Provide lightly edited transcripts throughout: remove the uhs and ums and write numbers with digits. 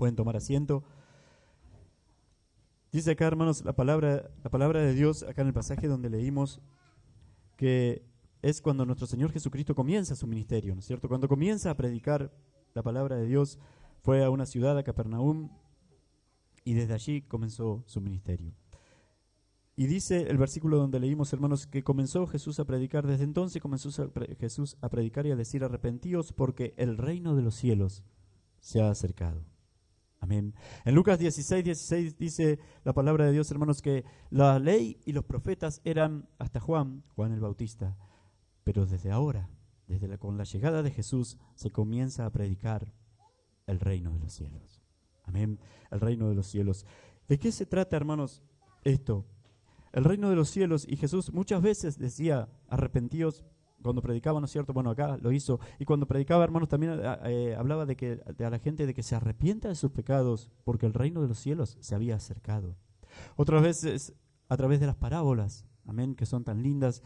Pueden tomar asiento. Dice acá, hermanos, la palabra de Dios, acá en el pasaje donde leímos, que es cuando nuestro Señor Jesucristo comienza su ministerio, ¿no es cierto? Cuando comienza a predicar la palabra de Dios, fue a una ciudad, a Capernaum, y desde allí comenzó su ministerio. Y dice el versículo donde leímos, hermanos, que comenzó Jesús a predicar. Desde entonces comenzó Jesús a predicar y a decir: arrepentíos, porque el reino de los cielos se ha acercado. Amén. En Lucas 16 dice la palabra de Dios, hermanos, que la ley y los profetas eran hasta Juan el Bautista. Pero desde ahora, con la llegada de Jesús, se comienza a predicar el reino de los cielos. Amén. El reino de los cielos. ¿De qué se trata, hermanos, esto? El reino de los cielos, y Jesús muchas veces decía: arrepentíos, cuando predicaba, ¿no es cierto? Bueno, acá lo hizo. Y cuando predicaba, hermanos, también hablaba a la gente de que se arrepienta de sus pecados, porque el reino de los cielos se había acercado. Otras veces a través de las parábolas, amén, que son tan lindas,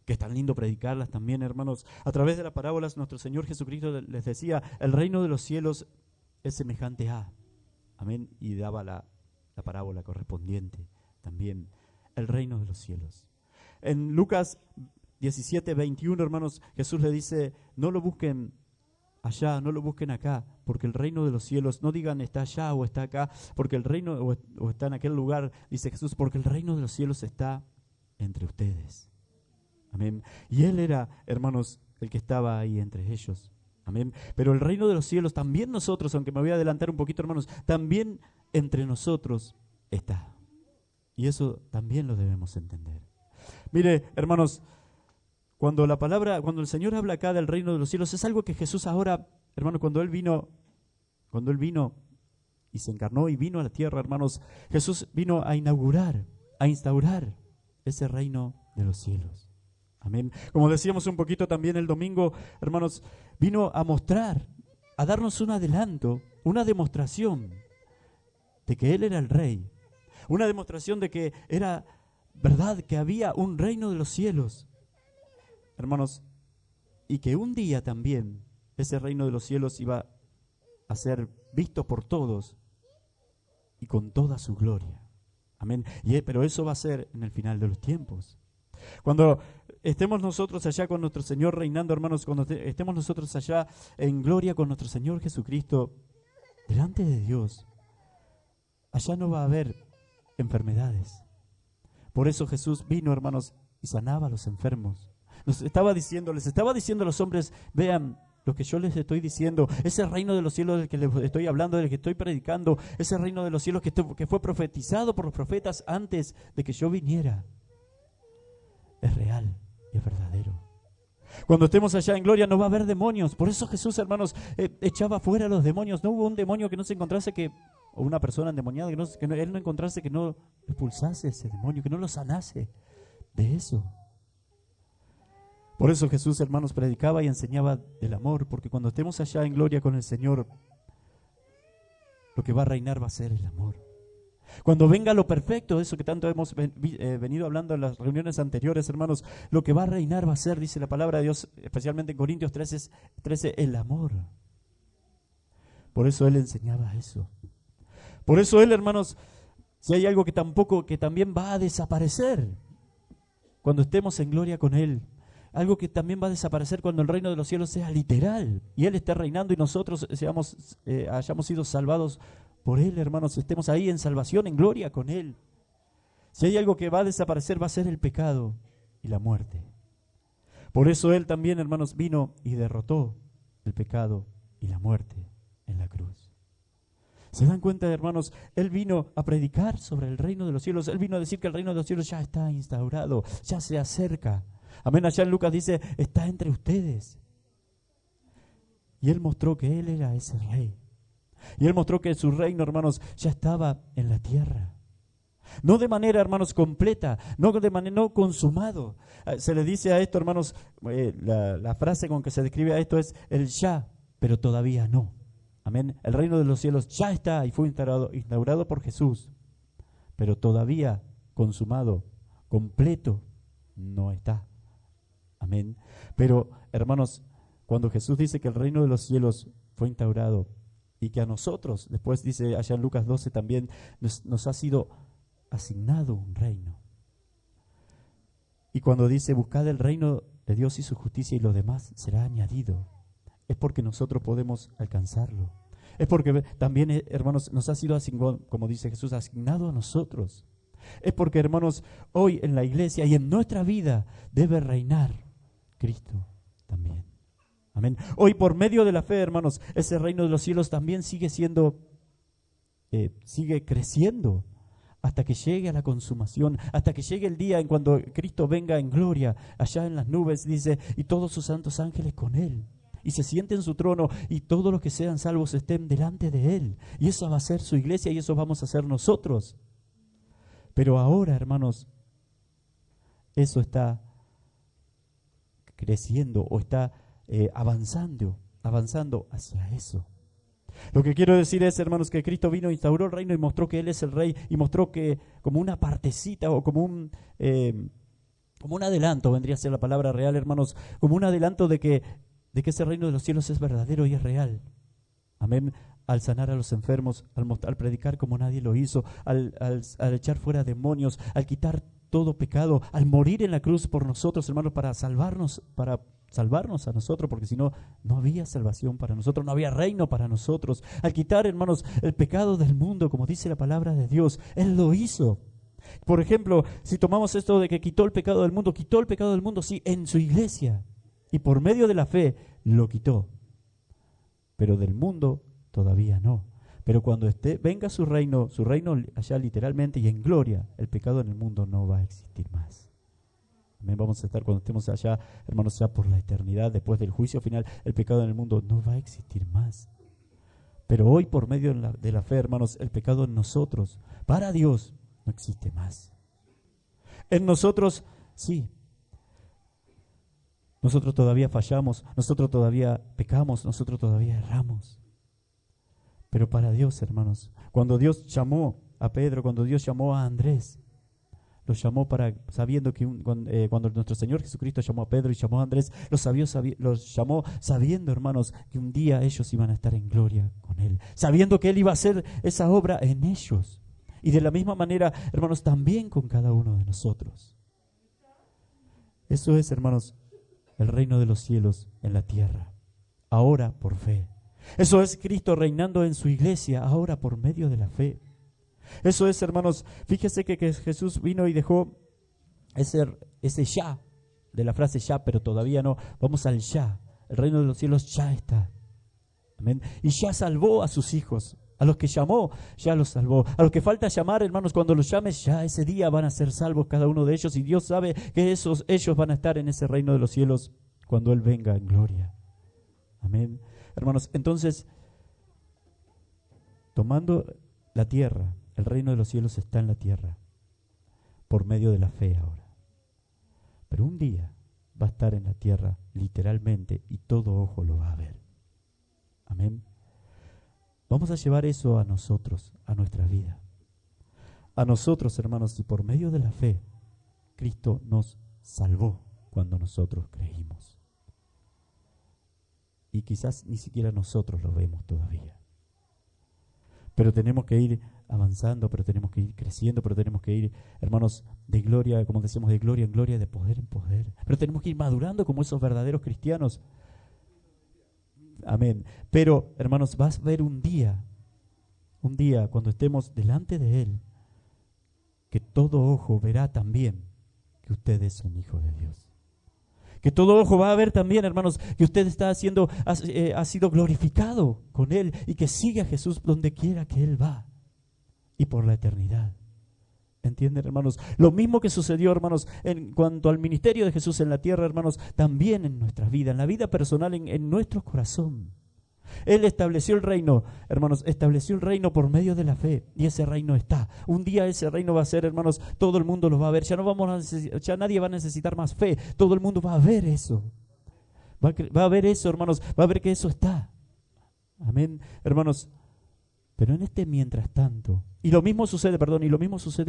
que es tan lindo predicarlas también, hermanos. A través de las parábolas nuestro Señor Jesucristo les decía: el reino de los cielos es semejante a, amén, y daba la parábola correspondiente también. El reino de los cielos. En Lucas 17:21, hermanos, Jesús le dice: no lo busquen allá, no lo busquen acá, porque el reino de los cielos, no digan está allá o está acá, porque el reino o está en aquel lugar, dice Jesús, porque el reino de los cielos está entre ustedes. Amén. Y Él era, hermanos, el que estaba ahí entre ellos. Amén. Pero el reino de los cielos, también nosotros, aunque me voy a adelantar un poquito, hermanos, también entre nosotros está. Y eso también lo debemos entender. Mire, hermanos, cuando el Señor habla acá del reino de los cielos, es algo que Jesús ahora, hermanos, cuando Él vino y se encarnó y vino a la tierra, hermanos, Jesús vino a inaugurar, a instaurar ese reino de los cielos. Amén. Como decíamos un poquito también el domingo, hermanos, vino a mostrar, a darnos un adelanto, una demostración de que Él era el Rey. Una demostración de que era verdad, que había un reino de los cielos, hermanos, y que un día también ese reino de los cielos iba a ser visto por todos y con toda su gloria. Amén. Pero eso va a ser en el final de los tiempos. Cuando estemos nosotros allá con nuestro Señor reinando, hermanos, cuando estemos nosotros allá en gloria con nuestro Señor Jesucristo, delante de Dios, allá no va a haber enfermedades. Por eso Jesús vino, hermanos, y sanaba a los enfermos. Les estaba diciendo a los hombres: vean lo que yo les estoy diciendo, ese reino de los cielos del que les estoy hablando, del que estoy predicando, ese reino de los cielos que fue profetizado por los profetas antes de que yo viniera, es real y es verdadero. Cuando estemos allá en gloria no va a haber demonios. Por eso Jesús, hermanos, echaba fuera a los demonios. No hubo un demonio que no se encontrase o una persona endemoniada él no encontrase que no expulsase ese demonio, que no lo sanase de eso. Por eso Jesús, hermanos, predicaba y enseñaba del amor, porque cuando estemos allá en gloria con el Señor, lo que va a reinar va a ser el amor. Cuando venga lo perfecto, eso que tanto hemos venido hablando en las reuniones anteriores, hermanos, lo que va a reinar va a ser, dice la palabra de Dios, especialmente en Corintios 13, el amor. Por eso Él enseñaba eso. Por eso Él, hermanos, si hay algo que también va a desaparecer cuando estemos en gloria con Él, algo que también va a desaparecer cuando el reino de los cielos sea literal y Él esté reinando y nosotros hayamos sido salvados por Él, hermanos, estemos ahí en salvación, en gloria con Él. Si hay algo que va a desaparecer, va a ser el pecado y la muerte. Por eso Él también, hermanos, vino y derrotó el pecado y la muerte en la cruz. ¿Se dan cuenta, hermanos? Él vino a predicar sobre el reino de los cielos. Él vino a decir que el reino de los cielos ya está instaurado, ya se acerca. Amén. Allá en Lucas dice: está entre ustedes. Y Él mostró que Él era ese rey. Y Él mostró que su reino, hermanos, ya estaba en la tierra. No de manera, hermanos, completa, no consumado. Se le dice a esto, hermanos, la frase con que se describe a esto es el ya, pero todavía no. Amén. El reino de los cielos ya está y fue instaurado por Jesús, pero todavía consumado, completo, no está. Amén. Pero, hermanos, cuando Jesús dice que el reino de los cielos fue instaurado, Y que a nosotros, después dice allá en Lucas 12 también, nos ha sido asignado un reino. Y cuando dice buscad el reino de Dios y su justicia y lo demás será añadido, es porque nosotros podemos alcanzarlo. Es porque también, hermanos, nos ha sido asignado, como dice Jesús, asignado a nosotros. Es porque, hermanos, hoy en la iglesia y en nuestra vida debe reinar Cristo también. Amén. Hoy por medio de la fe, hermanos, ese reino de los cielos también sigue creciendo hasta que llegue a la consumación, hasta que llegue el día en cuando Cristo venga en gloria, allá en las nubes, dice, y todos sus santos ángeles con Él. Y se siente en su trono y todos los que sean salvos estén delante de Él. Y esa va a ser su iglesia y eso vamos a ser nosotros. Pero ahora, hermanos, eso está creciendo o está avanzando hacia eso. Lo que quiero decir es, hermanos, que Cristo vino, instauró el reino y mostró que Él es el Rey y mostró que como una partecita o como un adelanto, vendría a ser la palabra real, hermanos, como un adelanto de que ese reino de los cielos es verdadero y es real. Amén. Al sanar a los enfermos, al predicar como nadie lo hizo, al echar fuera demonios, al quitar todo pecado, al morir en la cruz por nosotros, hermanos, para salvarnos a nosotros, porque si no, no había salvación para nosotros, no había reino para nosotros. Al quitar, hermanos, el pecado del mundo, como dice la palabra de Dios, Él lo hizo. Por ejemplo, si tomamos esto de que quitó el pecado del mundo, sí, en su iglesia, y por medio de la fe lo quitó, pero del mundo todavía no. Pero cuando venga su reino allá literalmente y en gloria, el pecado en el mundo no va a existir más. Amén. Vamos a estar cuando estemos allá, hermanos, ya por la eternidad, después del juicio final, el pecado en el mundo no va a existir más. Pero hoy, por medio de la fe, hermanos, el pecado en nosotros, para Dios, no existe más. En nosotros, sí. Nosotros todavía fallamos, nosotros todavía pecamos, nosotros todavía erramos. Pero para Dios, hermanos, cuando Dios llamó a Pedro, cuando Dios llamó a Andrés, los llamó sabiendo que cuando nuestro Señor Jesucristo llamó a Pedro y llamó a Andrés, los llamó sabiendo, hermanos, que un día ellos iban a estar en gloria con Él, sabiendo que Él iba a hacer esa obra en ellos. Y de la misma manera, hermanos, también con cada uno de nosotros. Eso es, hermanos, el reino de los cielos en la tierra, ahora por fe. Eso es Cristo reinando en su iglesia, ahora por medio de la fe. Eso es, hermanos, fíjese que Jesús vino y dejó ese ya, de la frase ya, pero todavía no. Vamos al ya. El reino de los cielos ya está. Amén. Y ya salvó a sus hijos. A los que llamó, ya los salvó. A los que falta llamar, hermanos, cuando los llames, ya ese día van a ser salvos cada uno de ellos. Y Dios sabe que ellos van a estar en ese reino de los cielos cuando Él venga en gloria. Amén. Hermanos, entonces, tomando la tierra, el reino de los cielos está en la tierra, por medio de la fe ahora. Pero un día va a estar en la tierra, literalmente, y todo ojo lo va a ver. Amén. Vamos a llevar eso a nosotros, a nuestra vida. A nosotros, hermanos, y por medio de la fe, Cristo nos salvó cuando nosotros creímos. Y quizás ni siquiera nosotros lo vemos todavía. Pero tenemos que ir avanzando, pero tenemos que ir creciendo, pero tenemos que ir, hermanos, de gloria, como decíamos, de gloria en gloria, de poder en poder. Pero tenemos que ir madurando como esos verdaderos cristianos. Amén. Pero, hermanos, vas a ver un día cuando estemos delante de Él, que todo ojo verá también que usted es un hijo de Dios. Que todo ojo va a ver también, hermanos, que usted ha sido glorificado con Él y que sigue a Jesús donde quiera que Él va y por la eternidad. ¿Entienden, hermanos? Lo mismo que sucedió, hermanos, en cuanto al ministerio de Jesús en la tierra, hermanos, también en nuestra vida, en la vida personal, en nuestro corazón. Él estableció el reino, hermanos, estableció el reino por medio de la fe y ese reino está. Un día ese reino va a ser, hermanos, todo el mundo lo va a ver. Ya nadie va a necesitar más fe. Todo el mundo va a ver eso. Va a ver eso, hermanos, va a ver que eso está. Amén, hermanos. Pero en mientras tanto, y lo mismo sucede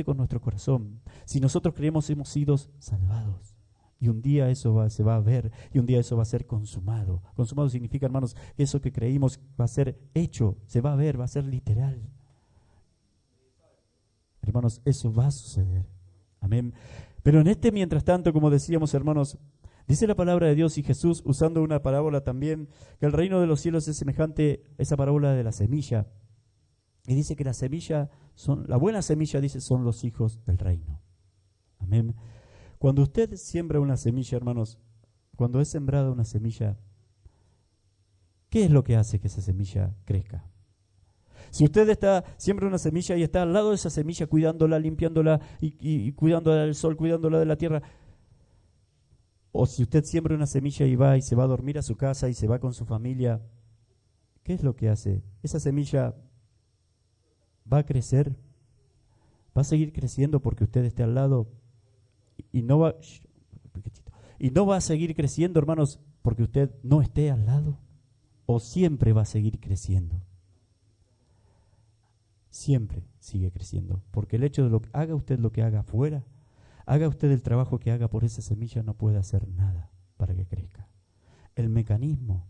con nuestro corazón. Si nosotros creemos, hemos sido salvados. Y un día se va a ver, y un día eso va a ser consumado. Consumado significa, hermanos, que eso que creímos va a ser hecho, se va a ver, va a ser literal. Hermanos, eso va a suceder. Amén. Pero en mientras tanto, como decíamos, hermanos, dice la palabra de Dios y Jesús, usando una parábola también, que el reino de los cielos es semejante a esa parábola de la semilla. Y dice que la buena semilla, dice, son los hijos del reino. Amén. Cuando usted siembra una semilla, hermanos, cuando es sembrada una semilla, ¿qué es lo que hace que esa semilla crezca? Si usted siembra una semilla y está al lado de esa semilla cuidándola, limpiándola y cuidándola del sol, cuidándola de la tierra, o si usted siembra una semilla y va y se va a dormir a su casa y se va con su familia, ¿qué es lo que hace? Esa semilla va a crecer, va a seguir creciendo porque usted esté al lado y no va a seguir creciendo, hermanos, porque usted no esté al lado, o siempre va a seguir creciendo. Siempre sigue creciendo, porque el hecho de haga usted lo que haga afuera, haga usted el trabajo que haga por esa semilla, no puede hacer nada para que crezca. El mecanismo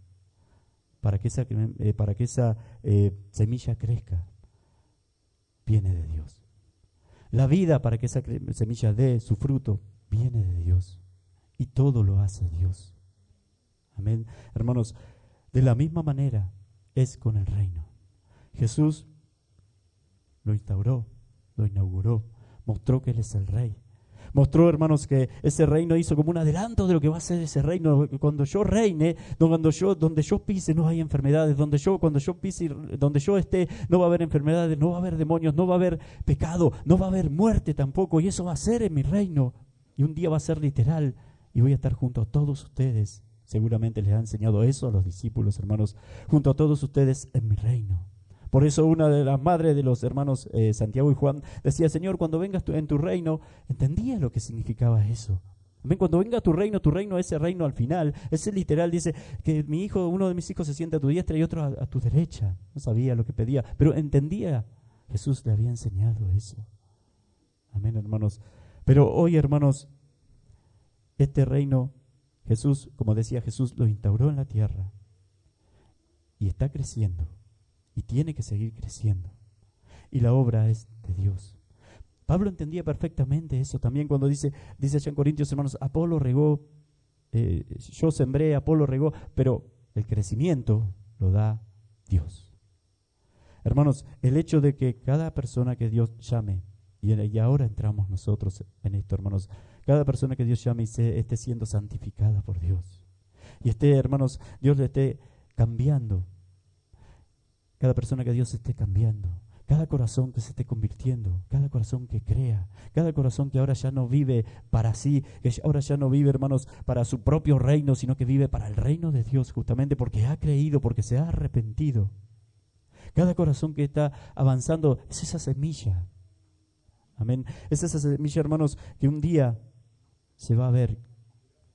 para que esa semilla crezca viene de Dios. La vida para que esa semilla dé su fruto viene de Dios. Y todo lo hace Dios. Amén. Hermanos, de la misma manera es con el reino. Jesús lo instauró, lo inauguró, mostró que Él es el Rey. Mostró, hermanos, que ese reino hizo como un adelanto de lo que va a ser ese reino. Cuando yo reine, donde yo pise no hay enfermedades, cuando yo pise, donde yo esté no va a haber enfermedades, no va a haber demonios, no va a haber pecado, no va a haber muerte tampoco. Y eso va a ser en mi reino. Y un día va a ser literal y voy a estar junto a todos ustedes. Seguramente les ha enseñado eso a los discípulos, hermanos, junto a todos ustedes en mi reino. Por eso una de las madres de los hermanos Santiago y Juan decía, Señor, cuando vengas en tu reino, entendía lo que significaba eso. Amén. Cuando venga tu reino, ese reino al final, ese literal dice que uno de mis hijos se sienta a tu diestra y otro a tu derecha. No sabía lo que pedía, pero entendía. Jesús le había enseñado eso. Amén, hermanos. Pero hoy, hermanos, este reino, Jesús, como decía Jesús, lo instauró en la tierra y está creciendo. Y tiene que seguir creciendo. Y la obra es de Dios. Pablo entendía perfectamente eso también cuando dice allá en Corintios, hermanos, Apolo regó, yo sembré, Apolo regó, pero el crecimiento lo da Dios. Hermanos, el hecho de que cada persona que Dios llame, y ahora entramos nosotros en esto, hermanos, cada persona que Dios llame y esté siendo santificada por Dios. Y hermanos, Dios le esté cambiando. Cada persona que Dios esté cambiando, cada corazón que se esté convirtiendo, cada corazón que crea, cada corazón que ahora ya no vive para sí, que ahora ya no vive, hermanos, para su propio reino, sino que vive para el reino de Dios, justamente porque ha creído, porque se ha arrepentido. Cada corazón que está avanzando es esa semilla. Amén. Es esa semilla, hermanos, que un día se va a ver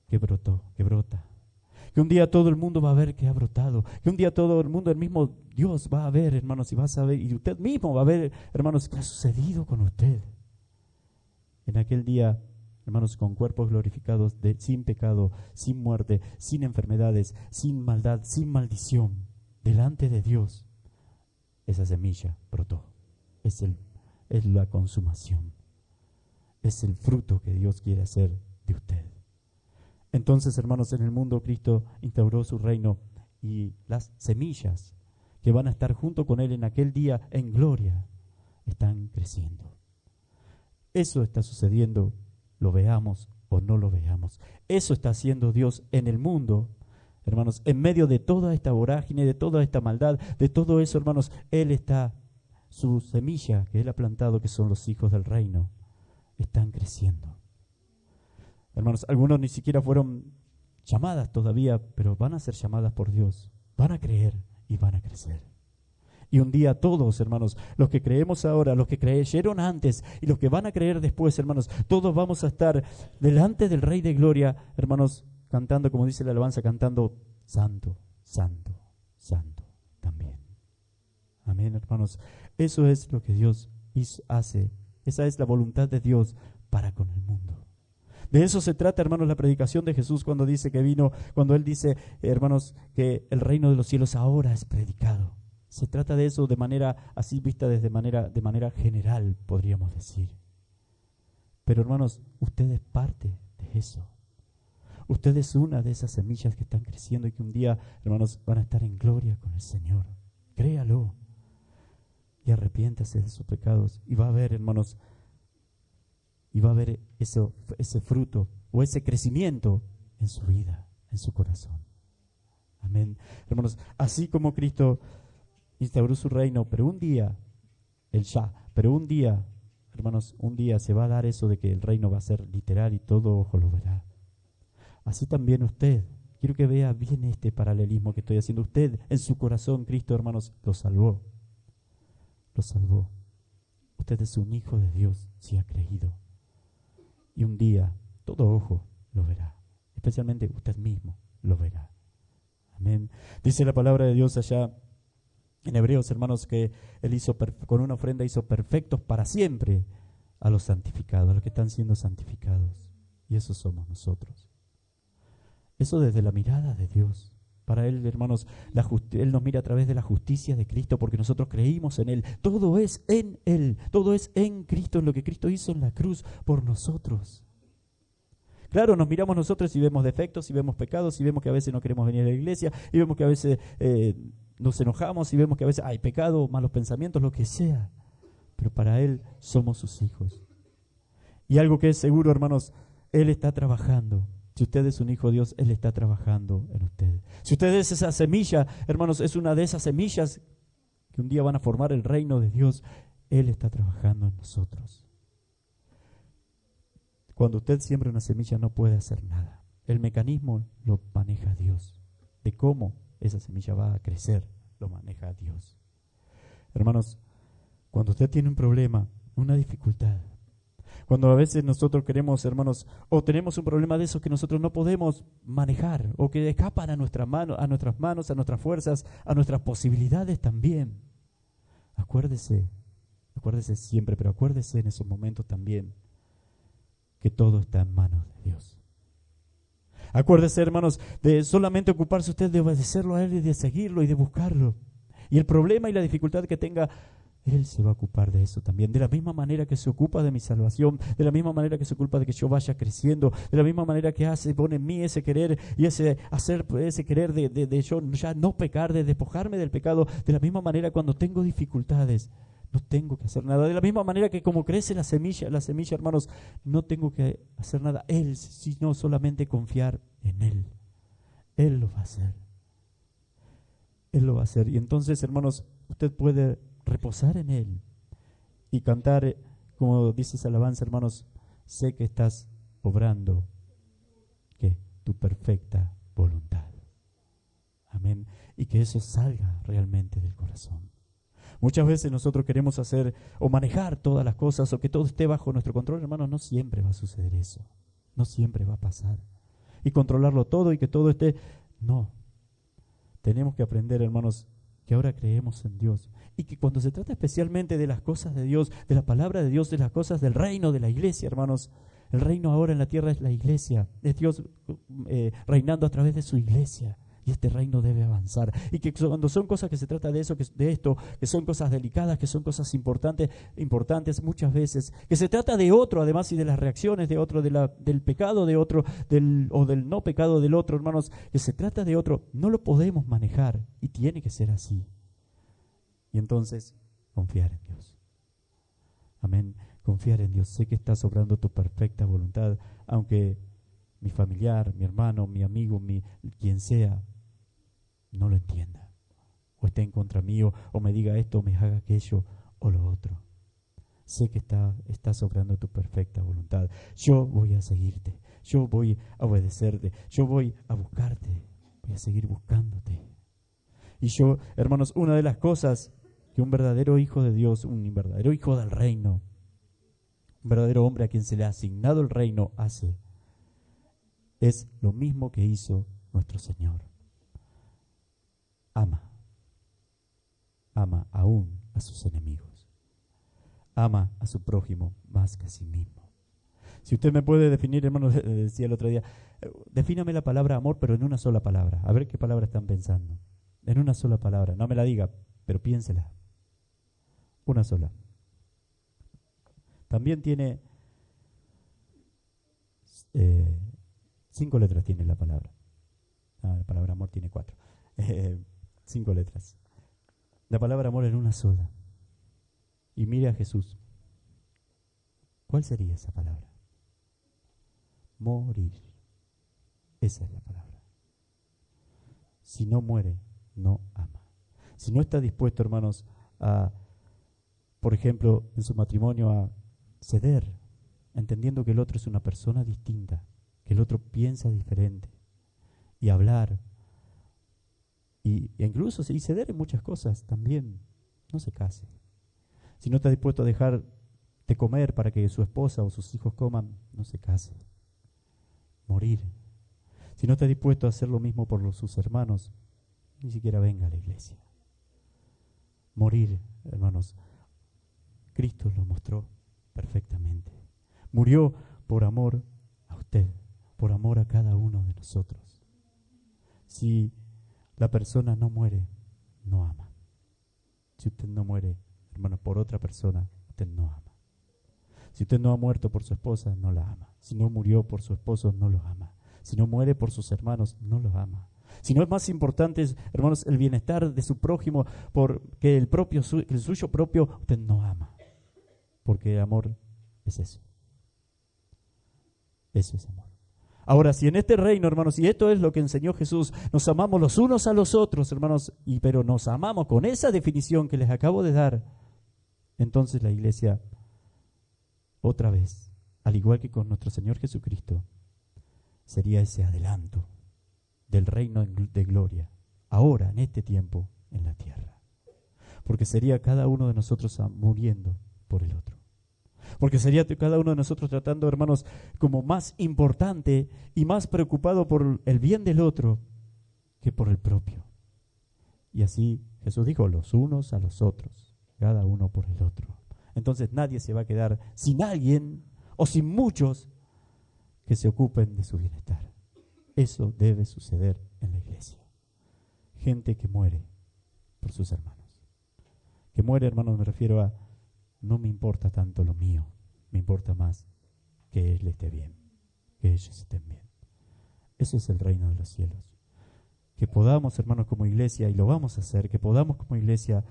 que brotó, que brota. Que un día todo el mundo va a ver que ha brotado. Que un día todo el mundo, el mismo Dios va a ver, hermanos, y va a saber, y usted mismo va a ver, hermanos, qué ha sucedido con usted. En aquel día, hermanos, con cuerpos glorificados, sin pecado, sin muerte, sin enfermedades, sin maldad, sin maldición, delante de Dios, esa semilla brotó. Es la consumación. Es el fruto que Dios quiere hacer de usted. Entonces, hermanos, en el mundo Cristo instauró su reino y las semillas que van a estar junto con Él en aquel día en gloria están creciendo. Eso está sucediendo, lo veamos o no lo veamos. Eso está haciendo Dios en el mundo, hermanos, en medio de toda esta vorágine, de toda esta maldad, de todo eso, hermanos, su semilla que Él ha plantado, que son los hijos del reino, están creciendo. Hermanos, algunos ni siquiera fueron llamadas todavía, pero van a ser llamadas por Dios. Van a creer y van a crecer. Y un día todos, hermanos, los que creemos ahora, los que creyeron antes y los que van a creer después, hermanos, todos vamos a estar delante del Rey de Gloria, hermanos, cantando, como dice la alabanza, cantando Santo, Santo, Santo también. Amén, hermanos. Eso es lo que Dios hace. Esa es la voluntad de Dios para con el mundo. De eso se trata, hermanos, la predicación de Jesús cuando dice que vino, cuando Él dice, hermanos, que el reino de los cielos ahora es predicado. Se trata de eso de manera así vista de manera general, podríamos decir. Pero hermanos, usted es parte de eso. Usted es una de esas semillas que están creciendo y que un día, hermanos, van a estar en gloria con el Señor. Créalo y arrepiéntase de sus pecados y va a ver, hermanos, y va a ver ese fruto o ese crecimiento en su vida, en su corazón. Amén. Hermanos, así como Cristo instauró su reino, pero un día, hermanos, un día se va a dar eso de que el reino va a ser literal y todo ojo lo verá. Así también usted, quiero que vea bien este paralelismo que estoy haciendo. Usted, en su corazón, Cristo, hermanos, lo salvó. Lo salvó. Usted es un hijo de Dios, si ha creído. Y un día, todo ojo lo verá. Especialmente usted mismo lo verá. Amén. Dice la palabra de Dios allá en Hebreos, hermanos, que Él con una ofrenda hizo perfectos para siempre a los santificados, a los que están siendo santificados. Y esos somos nosotros. Eso desde la mirada de Dios. Para Él, hermanos, Él nos mira a través de la justicia de Cristo porque nosotros creímos en Él. Todo es en Él, todo es en Cristo, en lo que Cristo hizo en la cruz por nosotros. Claro, nos miramos nosotros y vemos defectos y vemos pecados y vemos que a veces no queremos venir a la iglesia y vemos que a veces nos enojamos y vemos que a veces hay pecado, malos pensamientos, lo que sea. Pero para Él somos sus hijos. Y algo que es seguro, hermanos, Él está trabajando. Si usted es un hijo de Dios, Él está trabajando en usted. Si usted es esa semilla, hermanos, es una de esas semillas que un día van a formar el reino de Dios, Él está trabajando en nosotros. Cuando usted siembra una semilla no puede hacer nada. El mecanismo lo maneja Dios. De cómo esa semilla va a crecer, lo maneja Dios. Hermanos, cuando usted tiene un problema, una dificultad, cuando a veces nosotros queremos, hermanos, o tenemos un problema de esos que nosotros no podemos manejar, o que escapan a nuestras manos, a nuestras fuerzas, a nuestras posibilidades también. Acuérdese siempre, pero acuérdese en esos momentos también que todo está en manos de Dios. Acuérdese, hermanos, de solamente ocuparse usted de obedecerlo a Él y de seguirlo y de buscarlo. Y el problema y la dificultad que tenga, Él se va a ocupar de eso también. De la misma manera que se ocupa de mi salvación, de la misma manera que se ocupa de que yo vaya creciendo, de la misma manera que pone en mí ese querer y ese querer de yo ya no pecar, de despojarme del pecado. De la misma manera cuando tengo dificultades, no tengo que hacer nada. De la misma manera que como crece la semilla, hermanos, no tengo que hacer nada. Él, sino solamente confiar en Él. Él lo va a hacer. Él lo va a hacer. Y entonces, hermanos, usted puede reposar en Él y cantar, como dice esa alabanza, hermanos, sé que estás obrando tu perfecta voluntad. Amén. Y que eso salga realmente del corazón. Muchas veces nosotros queremos hacer o manejar todas las cosas o que todo esté bajo nuestro control, hermanos, no siempre va a suceder eso. No siempre va a pasar. Y controlarlo todo y que todo esté... No. Tenemos que aprender, hermanos, que ahora creemos en Dios. Y que cuando se trata especialmente de las cosas de Dios, de la palabra de Dios, de las cosas del reino, de la iglesia, hermanos, el reino ahora en la tierra es la iglesia. Es Dios reinando a través de su iglesia. Y este reino debe avanzar. Y que cuando son cosas que se trata de eso, de esto, que son cosas delicadas, que son cosas importantes muchas veces, que se trata de otro, además, y de las reacciones de otro, del pecado de otro, o del no pecado del otro, hermanos, que se trata de otro, no lo podemos manejar. Y tiene que ser así. Y entonces, confiar en Dios. Amén. Confiar en Dios. Sé que estás obrando tu perfecta voluntad, aunque mi familiar, mi hermano, mi amigo, quien sea, no lo entienda, o esté en contra mío, o me diga esto, o me haga aquello, o lo otro. Sé que estás obrando tu perfecta voluntad. Yo voy a seguirte, yo voy a obedecerte, yo voy a buscarte, voy a seguir buscándote. Y yo, hermanos, una de las cosas que un verdadero hijo de Dios, un verdadero hijo del reino, un verdadero hombre a quien se le ha asignado el reino hace, es lo mismo que hizo nuestro Señor. Ama aún a sus enemigos. Ama a su prójimo más que a sí mismo. Si usted me puede definir, hermano, decía el otro día, defíname la palabra amor, pero en una sola palabra. A ver qué palabra están pensando. En una sola palabra. No me la diga, pero piénsela. Una sola. También tiene 5 letras tiene la palabra. La palabra amor tiene 4. 5 letras. La palabra amor en una sola. Y mire a Jesús. ¿Cuál sería esa palabra? Morir. Esa es la palabra. Si no muere, no ama. Si no está dispuesto, hermanos, a, por ejemplo, en su matrimonio, a ceder, entendiendo que el otro es una persona distinta, que el otro piensa diferente, y hablar, y incluso y ceder en muchas cosas también, no se case. Si no está dispuesto a dejar de comer para que su esposa o sus hijos coman, no se case. Morir. Si no está dispuesto a hacer lo mismo por sus hermanos, ni siquiera venga a la iglesia. Morir, hermanos. Cristo lo mostró perfectamente. Murió por amor a usted, por amor a cada uno de nosotros. Si la persona no muere, no ama. Si usted no muere, hermanos, por otra persona, usted no ama. Si usted no ha muerto por su esposa, no la ama. Si no murió por su esposo, no lo ama. Si no muere por sus hermanos, no los ama. Si no es más importante, hermanos, el bienestar de su prójimo que el suyo propio, usted no ama. Porque amor es eso. Eso es amor. Ahora, si en este reino, hermanos, y esto es lo que enseñó Jesús, nos amamos los unos a los otros, hermanos, pero nos amamos con esa definición que les acabo de dar, entonces la iglesia, otra vez, al igual que con nuestro Señor Jesucristo, sería ese adelanto del reino de gloria, ahora, en este tiempo, en la tierra. Porque sería cada uno de nosotros muriendo por el otro. Porque sería cada uno de nosotros tratando, hermanos, como más importante y más preocupado por el bien del otro que por el propio. Y así Jesús dijo, los unos a los otros, cada uno por el otro. Entonces nadie se va a quedar sin alguien o sin muchos que se ocupen de su bienestar. Eso debe suceder en la iglesia. Gente que muere por sus hermanos. Que muere, hermanos, me refiero a no me importa tanto lo mío, me importa más que él esté bien, que ellos estén bien. Eso es el reino de los cielos. Que podamos, hermanos, como iglesia, y lo vamos a hacer, que podamos como iglesia,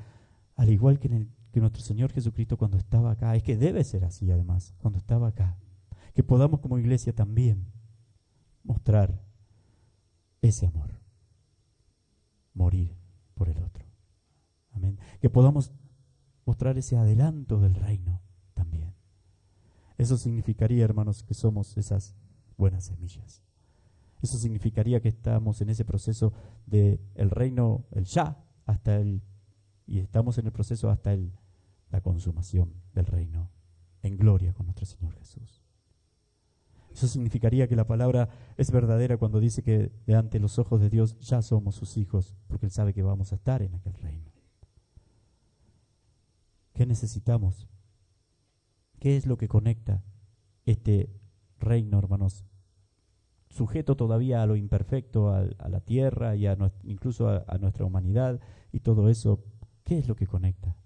al igual que nuestro Señor Jesucristo cuando estaba acá, es que debe ser así además, cuando estaba acá, que podamos como iglesia también mostrar ese amor, morir por el otro. Amén. Que podamos mostrar ese adelanto del reino también. Eso significaría, hermanos, que somos esas buenas semillas. Eso significaría que estamos en ese proceso del reino, el ya, y estamos en el proceso hasta la consumación del reino, en gloria con nuestro Señor Jesús. Eso significaría que la palabra es verdadera cuando dice que de ante los ojos de Dios ya somos sus hijos, porque Él sabe que vamos a estar en aquel reino. ¿Qué necesitamos? ¿Qué es lo que conecta este reino, hermanos? Sujeto todavía a lo imperfecto, a la tierra y incluso a nuestra humanidad y todo eso. ¿Qué es lo que conecta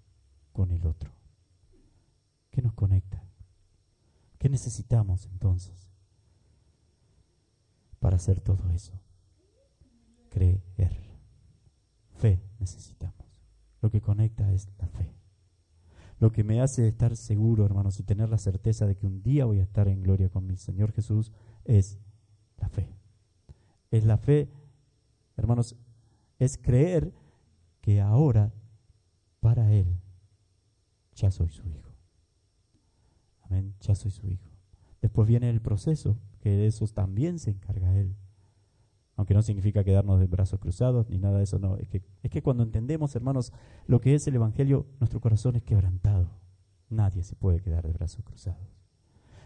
con el otro? ¿Qué nos conecta? ¿Qué necesitamos entonces para hacer todo eso? Creer. Fe necesitamos. Lo que conecta es la fe. Lo que me hace estar seguro, hermanos, y tener la certeza de que un día voy a estar en gloria con mi Señor Jesús es la fe. Es la fe, hermanos, es creer que ahora, para Él, ya soy su hijo. Amén, ya soy su hijo. Después viene el proceso, que de eso también se encarga Él. Aunque no significa quedarnos de brazos cruzados ni nada de eso, no. Es que cuando entendemos, hermanos, lo que es el Evangelio, nuestro corazón es quebrantado. Nadie se puede quedar de brazos cruzados.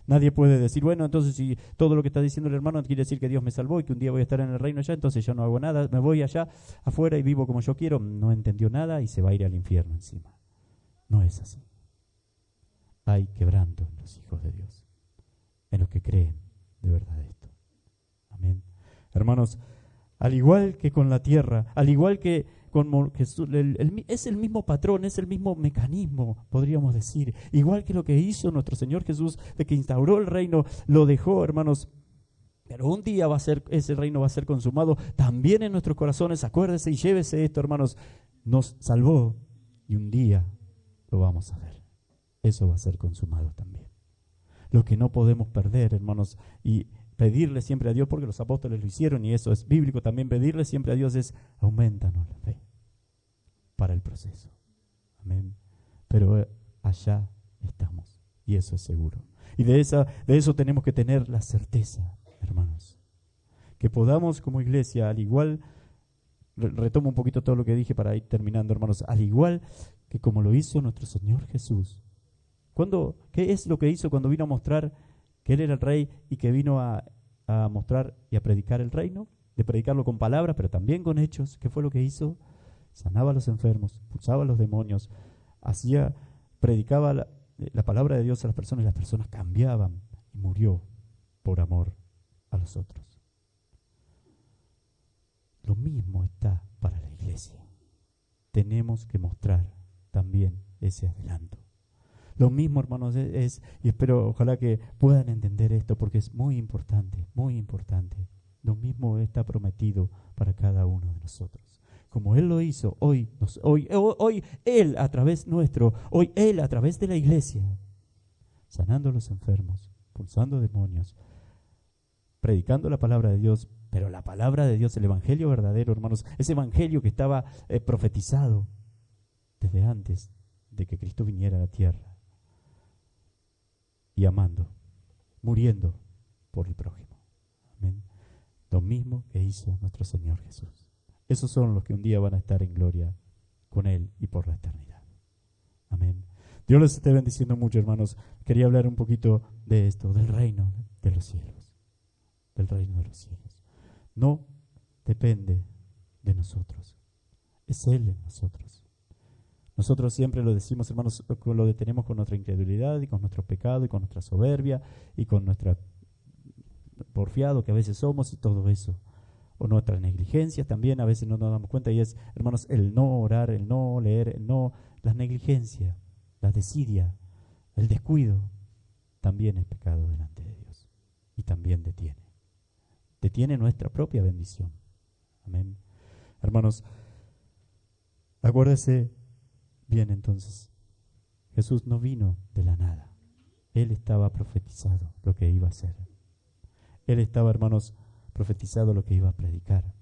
Nadie puede decir, bueno, entonces si todo lo que está diciendo el hermano quiere decir que Dios me salvó y que un día voy a estar en el reino allá, entonces ya no hago nada, me voy allá afuera y vivo como yo quiero. No entendió nada y se va a ir al infierno encima. No es así. Hay quebranto en los hijos de Dios. en los que creen de verdad esto. Amén. Hermanos, al igual que con la tierra, al igual que con Jesús, es el mismo patrón, es el mismo mecanismo, podríamos decir. Igual que lo que hizo nuestro Señor Jesús, de que instauró el reino, lo dejó, hermanos. Pero un día ese reino va a ser consumado también en nuestros corazones. Acuérdese y llévese esto, hermanos. Nos salvó y un día lo vamos a ver. Eso va a ser consumado también. Lo que no podemos perder, hermanos, y pedirle siempre a Dios, porque los apóstoles lo hicieron y eso es bíblico también, pedirle siempre a Dios es: aumentanos la fe para el proceso. Amén. Pero allá estamos y eso es seguro. Y de eso tenemos que tener la certeza, hermanos, que podamos como iglesia, al igual, retomo un poquito todo lo que dije para ir terminando, hermanos, al igual que como lo hizo nuestro Señor Jesús. ¿Qué es lo que hizo cuando vino a mostrar que Él era el Rey y que vino a mostrar y a predicar el reino? De predicarlo con palabras, pero también con hechos. ¿Qué fue lo que hizo? Sanaba a los enfermos, expulsaba a los demonios, predicaba la palabra de Dios a las personas y las personas cambiaban y murió por amor a los otros. Lo mismo está para la iglesia. Tenemos que mostrar también ese adelanto. Lo mismo, hermanos, y espero, ojalá que puedan entender esto, porque es muy importante, muy importante. Lo mismo está prometido para cada uno de nosotros. Como Él lo hizo, hoy Él a través nuestro, hoy Él a través de la iglesia, sanando a los enfermos, expulsando demonios, predicando la palabra de Dios, pero la palabra de Dios, el evangelio verdadero, hermanos, ese evangelio que estaba profetizado desde antes de que Cristo viniera a la tierra, y amando, muriendo por el prójimo. Amén. Lo mismo que hizo nuestro Señor Jesús. Esos son los que un día van a estar en gloria con Él y por la eternidad. Amén. Dios les esté bendiciendo mucho, hermanos. Quería hablar un poquito de esto, del reino de los cielos. Del reino de los cielos. No depende de nosotros. Es Él en nosotros. Nosotros siempre lo decimos, hermanos, lo detenemos con nuestra incredulidad y con nuestro pecado y con nuestra soberbia y con nuestra porfiado que a veces somos y todo eso. O nuestras negligencias también, a veces no nos damos cuenta, y es, hermanos, el no orar, el no leer, las negligencias, la desidia, el descuido, también es pecado delante de Dios. Y también detiene nuestra propia bendición. Amén. Hermanos, acuérdese bien entonces, Jesús no vino de la nada. Él estaba profetizado lo que iba a hacer. Él estaba, hermanos, profetizado lo que iba a predicar.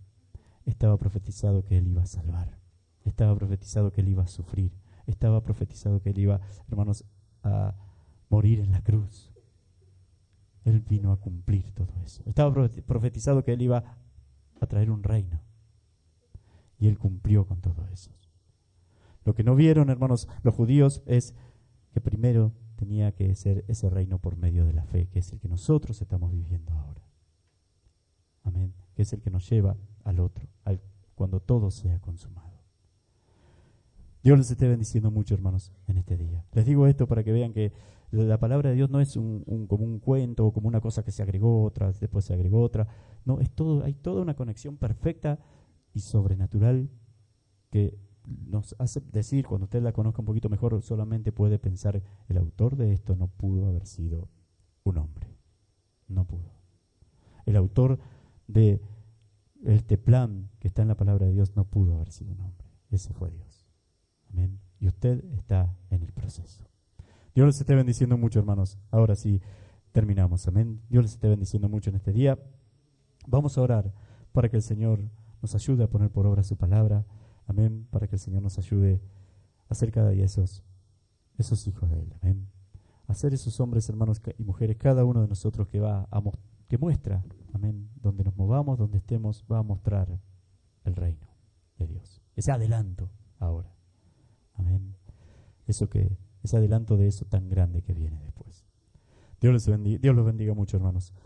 Estaba profetizado que Él iba a salvar. Estaba profetizado que Él iba a sufrir. Estaba profetizado que Él iba, hermanos, a morir en la cruz. Él vino a cumplir todo eso. Estaba profetizado que Él iba a traer un reino. Y Él cumplió con todo eso. Lo que no vieron, hermanos, los judíos es que primero tenía que ser ese reino por medio de la fe, que es el que nosotros estamos viviendo ahora. Amén. Que es el que nos lleva al otro, cuando todo sea consumado. Dios les esté bendiciendo mucho, hermanos, en este día. Les digo esto para que vean que la palabra de Dios no es como un cuento o como una cosa que se agregó otra, después se agregó otra. No, hay toda una conexión perfecta y sobrenatural que nos hace decir, cuando usted la conozca un poquito mejor, solamente puede pensar, el autor de esto no pudo haber sido un hombre. No pudo. El autor de este plan que está en la palabra de Dios no pudo haber sido un hombre. Ese fue Dios. Amén. Y usted está en el proceso. Dios les esté bendiciendo mucho, hermanos. Ahora sí, terminamos. Amén. Dios les esté bendiciendo mucho en este día. Vamos a orar para que el Señor nos ayude a poner por obra su palabra. Amén. Para que el Señor nos ayude a ser cada día esos hijos de Él. Amén. A ser esos hombres, hermanos y mujeres, cada uno de nosotros que muestra, amén, donde nos movamos, donde estemos, va a mostrar el reino de Dios. Ese adelanto ahora. Amén. Ese adelanto de eso tan grande que viene después. Dios los bendiga mucho, hermanos.